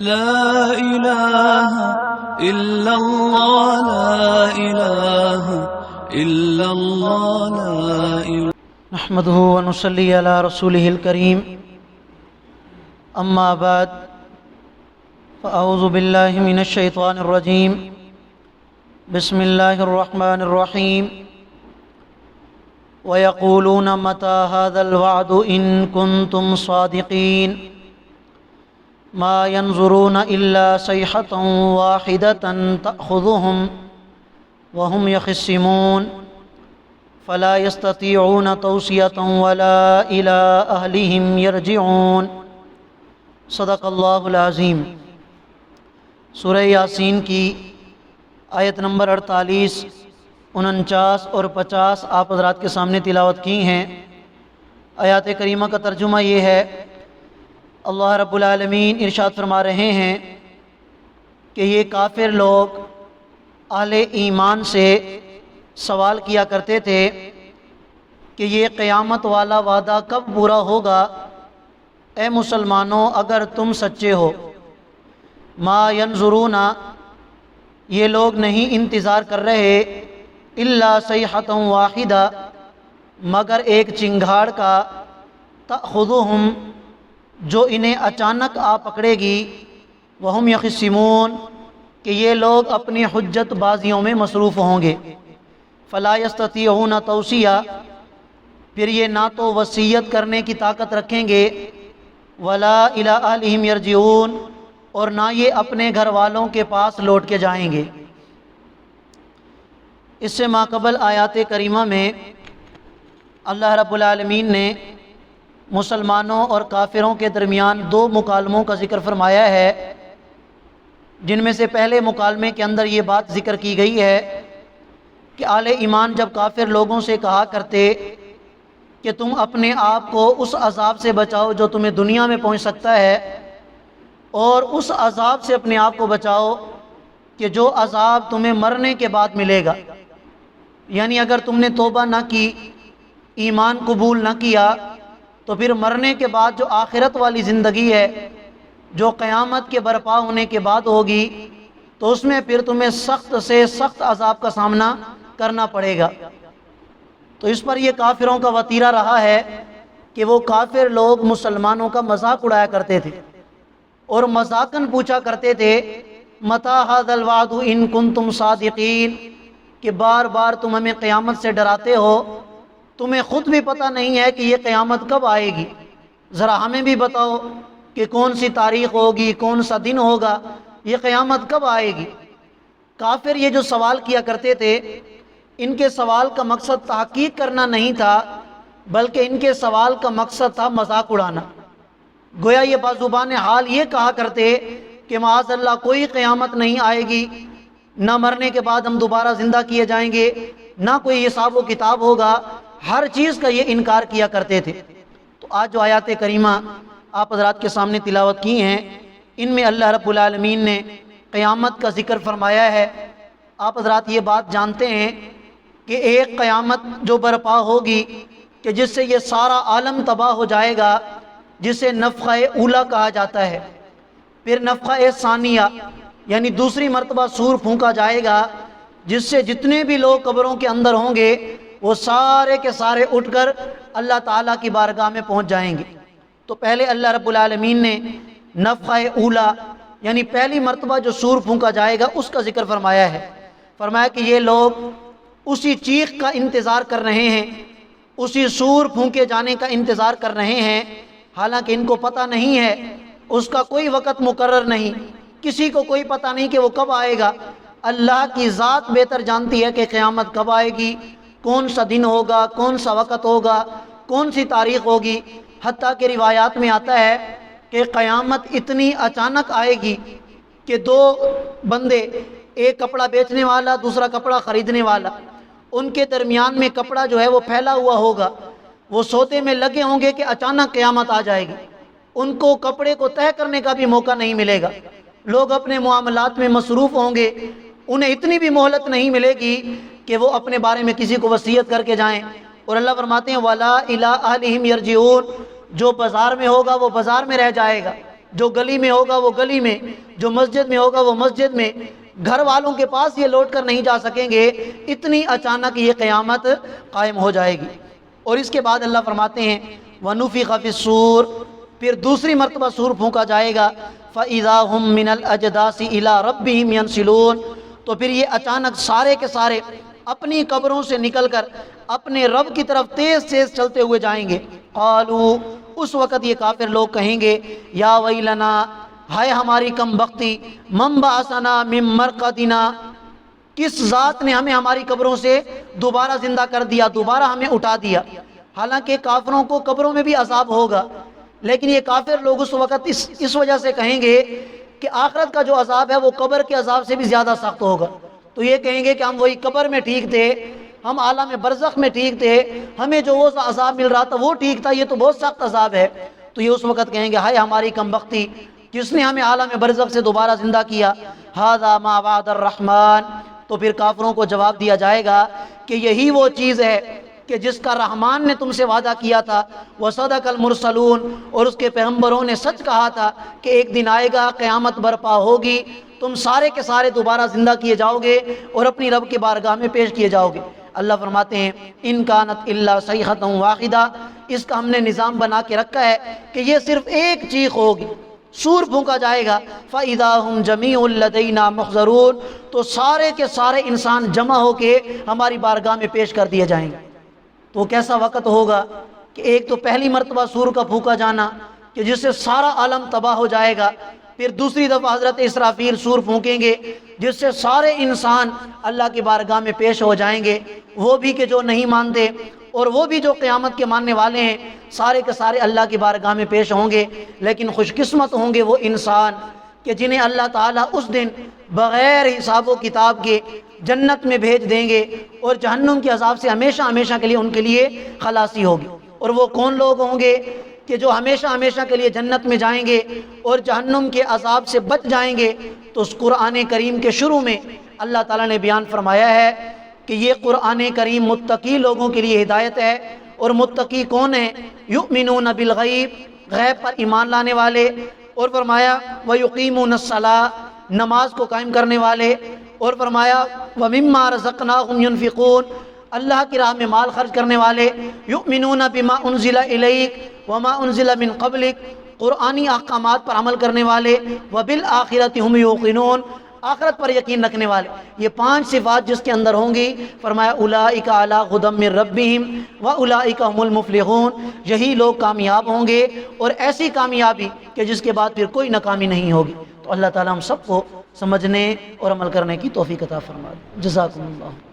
لا إله إلا الله لا إله إلا الله لا إله نحمده ونصلي على رسوله الكريم أما بعد فأعوذ بالله من الشيطان الرجيم بسم الله الرحمن الرحيم ويقولون متى هذا الوعد إن كنتم صادقين ما ينظرون إلا صيحة واحدة تأخذهم وهم يخصمون فلا يستطيعون توصية ولا إلى أهلهم يرجعون صدق اللہ العظیم۔ سورہ یاسین کی آیت نمبر 48، 49 اور 50 آپ حضرات کے سامنے تلاوت کی ہیں۔ آیات کریمہ کا ترجمہ یہ ہے، اللہ رب العالمین ارشاد فرما رہے ہیں کہ یہ کافر لوگ اہل ایمان سے سوال کیا کرتے تھے کہ یہ قیامت والا وعدہ کب پورا ہوگا؟ اے مسلمانوں اگر تم سچے ہو۔ ما ینظرون، یہ لوگ نہیں انتظار کر رہے، الا صیحۃ واحدہ، مگر ایک چنگھاڑ کا، تأخذہم، جو انہیں اچانک آ پکڑے گی، وہم یخصمون، کہ یہ لوگ اپنی حجت بازیوں میں مصروف ہوں گے۔ فلا یستطیعون توصیہ، پھر یہ نہ تو وصیت کرنے کی طاقت رکھیں گے، ولا الی اہلہم یرجعون، اور نہ یہ اپنے گھر والوں کے پاس لوٹ کے جائیں گے۔ اس سے ماقبل آیات کریمہ میں اللہ رب العالمین نے مسلمانوں اور کافروں کے درمیان دو مکالموں کا ذکر فرمایا ہے، جن میں سے پہلے مکالمے کے اندر یہ بات ذکر کی گئی ہے کہ اہل ایمان جب کافر لوگوں سے کہا کرتے کہ تم اپنے آپ کو اس عذاب سے بچاؤ جو تمہیں دنیا میں پہنچ سکتا ہے، اور اس عذاب سے اپنے آپ کو بچاؤ کہ جو عذاب تمہیں مرنے کے بعد ملے گا، یعنی اگر تم نے توبہ نہ کی، ایمان قبول نہ کیا، تو پھر مرنے کے بعد جو آخرت والی زندگی ہے، جو قیامت کے برپا ہونے کے بعد ہوگی، تو اس میں پھر تمہیں سخت سے سخت عذاب کا سامنا کرنا پڑے گا۔ تو اس پر یہ کافروں کا وتیرہ رہا ہے کہ وہ کافر لوگ مسلمانوں کا مذاق اڑایا کرتے تھے اور مذاقاً پوچھا کرتے تھے متی ھذا الوعد ان کنتم صادقین، کہ بار بار تم ہمیں قیامت سے ڈراتے ہو، تمہیں خود بھی پتہ نہیں ہے کہ یہ قیامت کب آئے گی، ذرا ہمیں بھی بتاؤ کہ کون سی تاریخ ہوگی، کون سا دن ہوگا، یہ قیامت کب آئے گی۔ کافر یہ جو سوال کیا کرتے تھے، ان کے سوال کا مقصد تحقیق کرنا نہیں تھا، بلکہ ان کے سوال کا مقصد تھا مذاق اڑانا۔ گویا یہ بازوبان حال یہ کہا کرتے کہ معاذ اللہ کوئی قیامت نہیں آئے گی، نہ مرنے کے بعد ہم دوبارہ زندہ کیے جائیں گے، نہ کوئی حساب و کتاب ہوگا، ہر چیز کا یہ انکار کیا کرتے تھے۔ تو آج جو آیات کریمہ آپ حضرات کے سامنے تلاوت کی ہیں، ان میں اللہ رب العالمین نے قیامت کا ذکر فرمایا ہے۔ آپ حضرات یہ بات جانتے ہیں کہ ایک قیامت جو برپا ہوگی کہ جس سے یہ سارا عالم تباہ ہو جائے گا، جسے نفخہ اولا کہا جاتا ہے، پھر نفخہ ثانیہ یعنی دوسری مرتبہ سور پھونکا جائے گا، جس سے جتنے بھی لوگ قبروں کے اندر ہوں گے وہ سارے کے سارے اٹھ کر اللہ تعالیٰ کی بارگاہ میں پہنچ جائیں گے۔ تو پہلے اللہ رب العالمین نے نفخہ اولا یعنی پہلی مرتبہ جو سور پھونکا جائے گا اس کا ذکر فرمایا ہے۔ فرمایا کہ یہ لوگ اسی چیخ کا انتظار کر رہے ہیں، اسی سور پھونکے جانے کا انتظار کر رہے ہیں، حالانکہ ان کو پتہ نہیں ہے، اس کا کوئی وقت مقرر نہیں، کسی کو کوئی پتہ نہیں کہ وہ کب آئے گا۔ اللہ کی ذات بہتر جانتی ہے کہ قیامت کب آئے گی، کون سا دن ہوگا، کون سا وقت ہوگا، کون سی تاریخ ہوگی۔ حتیٰ کہ روایات میں آتا ہے کہ قیامت اتنی اچانک آئے گی کہ دو بندے، ایک کپڑا بیچنے والا، دوسرا کپڑا خریدنے والا، ان کے درمیان میں کپڑا جو ہے وہ پھیلا ہوا ہوگا، وہ سودے میں لگے ہوں گے کہ اچانک قیامت آ جائے گی، ان کو کپڑے کو طے کرنے کا بھی موقع نہیں ملے گا، لوگ اپنے معاملات میں مصروف ہوں گے، انہیں اتنی بھی مہلت نہیں ملے گی کہ وہ اپنے بارے میں کسی کو وصیت کر کے جائیں۔ اور اللہ فرماتے ہیں وَلَا إِلَىٰ أَهْلِهِمْ يَرْجِعُونَ، جو بازار میں ہوگا وہ بازار میں رہ جائے گا، جو گلی میں ہوگا وہ گلی میں، جو مسجد میں ہوگا وہ مسجد میں، گھر والوں کے پاس یہ لوٹ کر نہیں جا سکیں گے، اتنی اچانک یہ قیامت قائم ہو جائے گی۔ اور اس کے بعد اللہ فرماتے ہیں وَنُفِخَ فِي الصُّورِ، پھر دوسری مرتبہ سور پھونکا جائے گا، فَإِذَا هُم مِّنَ الْأَجْدَاثِ إِلَىٰ رَبِّهِمْ يَنْسِلُونَ، تو پھر یہ اچانک سارے کے سارے اپنی قبروں سے نکل کر اپنے رب کی طرف تیز تیز چلتے ہوئے جائیں گے۔ قالوا، اس وقت یہ کافر لوگ کہیں گے یا ویلنا، ہائے ہماری کم بختی، من بعثنا من مرقدنا، کس ذات نے ہمیں ہماری قبروں سے دوبارہ زندہ کر دیا، دوبارہ ہمیں اٹھا دیا۔ حالانکہ کافروں کو قبروں میں بھی عذاب ہوگا، لیکن یہ کافر لوگ اس وقت اس وجہ سے کہیں گے کہ آخرت کا جو عذاب ہے وہ قبر کے عذاب سے بھی زیادہ سخت ہوگا، تو یہ کہیں گے کہ ہم وہی قبر میں ٹھیک تھے، ہم عالم برزخ میں ٹھیک تھے، ہمیں جو وہ عذاب مل رہا تھا وہ ٹھیک تھا، یہ تو بہت سخت عذاب ہے۔ تو یہ اس وقت کہیں گے ہائے ہماری کم بختی، جس نے ہمیں عالم برزخ سے دوبارہ زندہ کیا۔ ھذا ما وعد الرحمن، تو پھر کافروں کو جواب دیا جائے گا کہ یہی وہ چیز ہے کہ جس کا رحمان نے تم سے وعدہ کیا تھا، وصدق المرسلون، اور اس کے پیغمبروں نے سچ کہا تھا کہ ایک دن آئے گا، قیامت برپا ہوگی، تم سارے کے سارے دوبارہ زندہ کیے جاؤ گے اور اپنی رب کی بارگاہ میں پیش کیے جاؤ گے۔ اللہ فرماتے ہیں ان کانت الا صیحۃ واحدہ، اس کا ہم نے نظام بنا کے رکھا ہے کہ یہ صرف ایک چیخ ہوگی، سور پھونکا جائے گا، فَإِذَا هُمْ جَمِيعٌ لَدَيْنَا مُحْضَرُونَ، تو سارے کے سارے انسان جمع ہو کے ہماری بارگاہ میں پیش کر دیے جائیں گے۔ تو کیسا وقت ہوگا کہ ایک تو پہلی مرتبہ سور کا پھونکا جانا کہ جس سے سارا عالم تباہ ہو جائے گا، پھر دوسری دفعہ حضرت اسرافیل سور پھونکیں گے جس سے سارے انسان اللہ کی بارگاہ میں پیش ہو جائیں گے، وہ بھی کہ جو نہیں مانتے اور وہ بھی جو قیامت کے ماننے والے ہیں، سارے کے سارے اللہ کی بارگاہ میں پیش ہوں گے۔ لیکن خوش قسمت ہوں گے وہ انسان کہ جنہیں اللہ تعالیٰ اس دن بغیر حساب و کتاب کے جنت میں بھیج دیں گے اور جہنم کے عذاب سے ہمیشہ ہمیشہ کے لیے ان کے لیے خلاصی ہوگی۔ اور وہ کون لوگ ہوں گے کہ جو ہمیشہ ہمیشہ کے لیے جنت میں جائیں گے اور جہنم کے عذاب سے بچ جائیں گے؟ تو اس قرآن کریم کے شروع میں اللہ تعالیٰ نے بیان فرمایا ہے کہ یہ قرآن کریم متقی لوگوں کے لیے ہدایت ہے۔ اور متقی کون ہیں؟ یؤمنون بالغیب، غیب پر ایمان لانے والے، اور فرمایا وَيُقِيمُونَ الصَّلَاةَ، نماز کو قائم کرنے والے، اور فرمایا وَمِمَّا رَزَقْنَاهُمْ يُنْفِقُونَ، اللہ کی راہ میں مال خرچ کرنے والے، یؤمنون بما انزل الیک وما انزل من قبلک، قرآنی احکامات پر عمل کرنے والے، وبالآخرۃ هم یوقنون، آخرت پر یقین رکھنے والے۔ یہ 5 صفات جس کے اندر ہوں گی، فرمایا اولئک علی ھدی من ربہم واولئک هم المفلحون، یہی لوگ کامیاب ہوں گے، اور ایسی کامیابی کہ جس کے بعد پھر کوئی ناکامی نہیں ہوگی۔ تو اللہ تعالیٰ ہم سب کو سمجھنے اور عمل کرنے کی توفیق عطا فرمائے۔ جزاکم اللہ۔